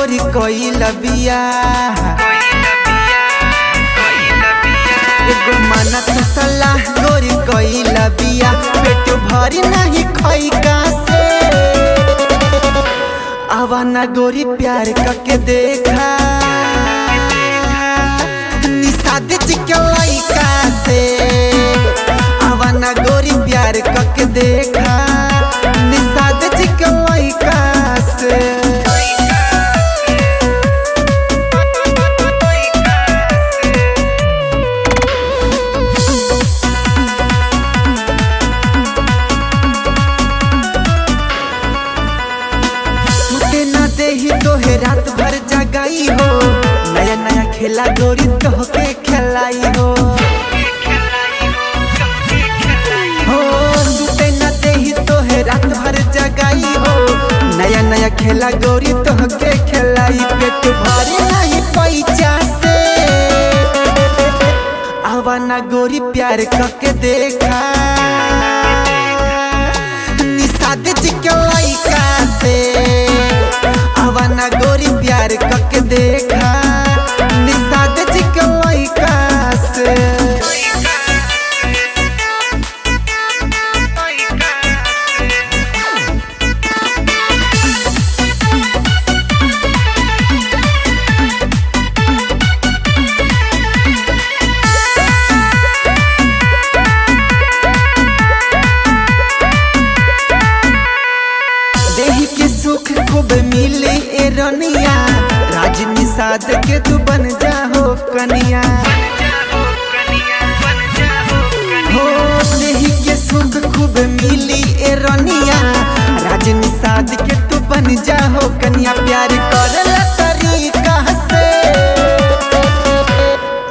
गोरी कोई लबिया एगो माना तो सलाह गोरी कोई लबिया पेट भरी नहीं खोई का से आवाना गोरी प्यार करके देखा निषाद चिकलाई का से आवाना गोरी प्यार करके देखा निषाद चिकलाई का से ही तोहे रात भर जगाई हो नया नया खेला गोरी तोहके खिलाई हो सुते न देही तोहे रात भर जगाई हो नया नया खेला गोरी तोहके खिलाई पेट भरी नहीं पैसा से आवाना गोरी प्यार करके देखा निषाद चिकलाई का से आवाना गोरी प्यार करके देखा निषाद चिकलाई का से देही के सुख खूब मिले ए रनिया राज निषाद के तू बन जा हो कनिया हो देही के सुख खूब मिली ए रनिया राज निषाद के तू बन जा हो कनिया प्यार करला तरीका से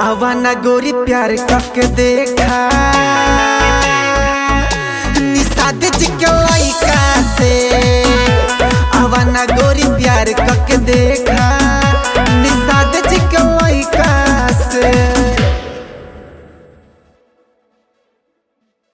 आवाना गोरी प्यार करके देखा